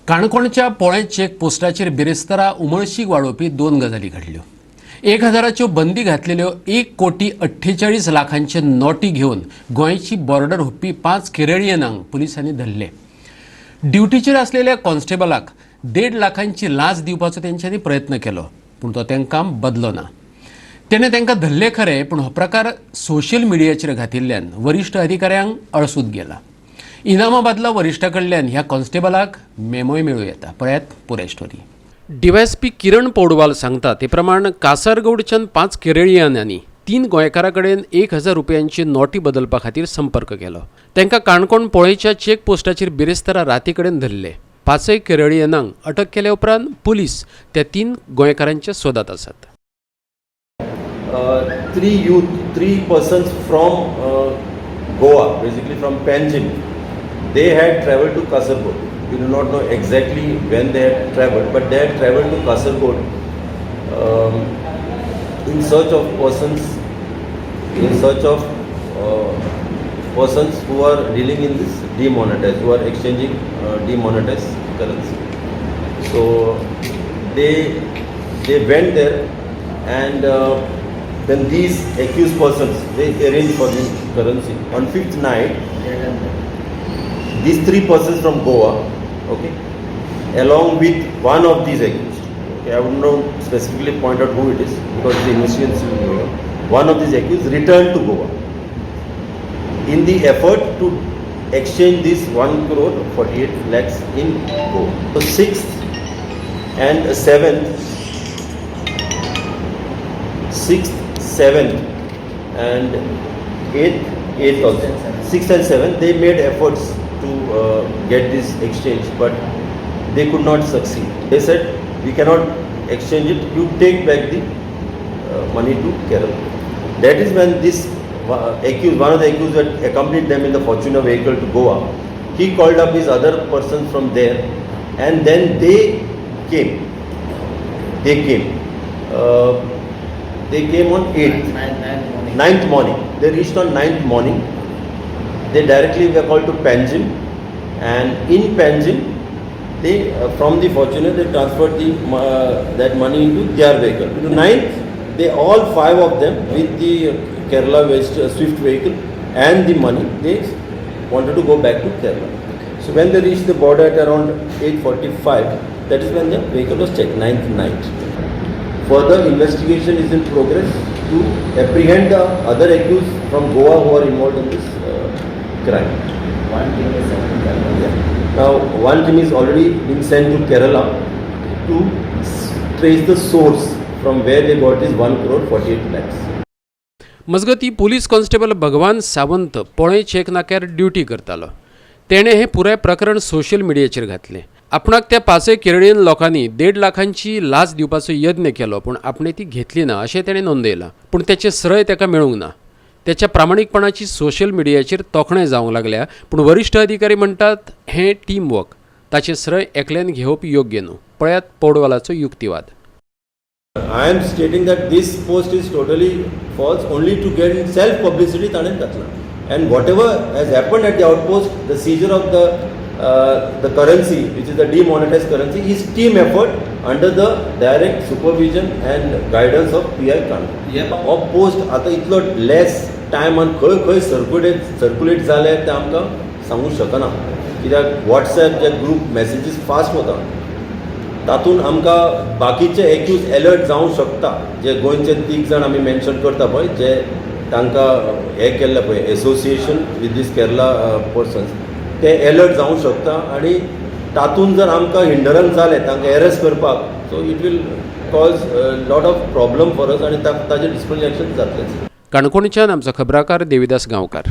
काणकोणच्या पोळे चेक पोस्टाचेर बिरेस्तारा उमळशीक वाडोवपी दोन गजाली घडल्यो। 1000च्यो बंदी घातलेल्यो 1,48,00,000चे नोटी घेवन गोंयची बॉर्डर हुप्पी 5 केरळियनांक पुलिसांनी धरले। ड्युटीचेर आसलेल्या कॉन्स्टेबलाक 1.5 लाखांची लाच दिवपाचो तेंच्यांनी प्रयत्न केलो, पूण तो तांकां बदलो ना। तेणे तांकां धरले खरे, पूण हो प्रकार सोशल मिडियाचेर घातिल्ल्यान वरिश्ठ अधिकाऱ्यांक अळसूत गेला। इनामाबादला वरिश्ठा कडल्यान ह्या कॉन्स्टेबलाक मेमोय मेळूं येता। पळयात पुराय स्टोरी। डीवायएसपी किरण पौडवाल सांगता ते प्रमाण कासारगोडच्यान 5 केरळियनांनी 3 गोंयकारां कडेन 1000 रुपयांची नोटी बदलपा खातीर संपर्क केलो। तांकां काणकोण पोळेच्या चेक पोस्टाचेर बिरेस्तारा राती कडेन धरले। 5 केरळियनांक अटक केल्या उपरांत पुलीस त्या 3 गोंयकारांच्या सोदात आसात। three persons from Goa, basically from Panjim. They had travelled to Kasaragod. We do not know exactly when they had travelled, but they had travelled to Kasaragod in search of persons who are dealing in this demonetized, who are exchanging demonetized currency. So they went there, and then these accused persons, they arranged for the currency. On 5th night, these 3 persons from Goa, okay, along with one of these accused, okay, I would not specifically point out who it is because the investigation is still going on. One of these accused returned to Goa in the effort to exchange this 1,48,00,000 in Goa. So 6th and 7th, and 8th also. 6th and 7th, they made efforts to get this exchange, but they could not succeed. They said, we cannot exchange it, you take back the money to Kerala. That is when this accused, one of the accused that accompanied them in the Fortuner vehicle to Goa, he called up his other persons from there, and then they came. They came on 9th morning. They reached on 9th morning. They directly were called to Panjim, and in Panjim, they from the Fortuner they transferred that money into their vehicle. To 9th, they all 5 of them with the Kerala Swift vehicle and the money, they wanted to go back to Kerala. So when they reached the border at around 8:45, that is when the vehicle was checked. 9th night. Further investigation is in progress to apprehend the other accused from Goa who are involved in this crime. One team is sent to Kerala. Yeah. Now, one team is already been sent to Kerala to trace the source from where they got this 1,48,00,000. मजगती police constable भगवान सावंत पोळे check नाक्यार duty करतालो। तेणे हे पुराय प्रकरण social मिडियाचेर घातले। आपणाक त्या 5 केरळियन लोकांनी 1.5 लाखांची लाच दिवपाचो यत्न केलो, पूण आपणे ती घेतली ना अशें तेणें नोंदयलां। पूण तेचे श्रय ताका मेळूंक ना। त्याच्या प्रामाणीकपणाची सोशल मिडियाचेर तोखणाय जावंक लागल्या, पूण वरिश्ठ अधिकारी म्हणटात हें टीम वर्क, ताचे श्रय एकल्यान घेवप योग्य न्हू। पळयात पौडवालाचो युक्तिवाद। I am stating that this post is totally false, only to get self publicity ताणें घातला. And whatever has happened at the outpost, the seizure of the currency, which is the demonetized currency, is team effort under the direct supervision and guidance of PI Kanpur. Of post आता इतलो less time and खंय circulate जाले ते आमकां सांगू शकना, कित्याक WhatsApp जे group messages fast वता, तातूंत आमकां बाकीचे एक्यूज अलर्ट जावंक शकता। जे गोंयचे 3 जाण आमी मेन्शन करता पळय, जे तांकां हें केल्लें पळय association with these Kerala persons, ते अलर्ट जावंक शकता, आनी तातूंत जर आमकां हिंडरन्स जालें तांकां एरेस्ट करपाक, so it will cause lot of problem for us, आनी ताजेर डिसिप्लिनरी एक्शन जातलेंच। काणकोणच्यान आमचो खबराकार देविदास गांवकार।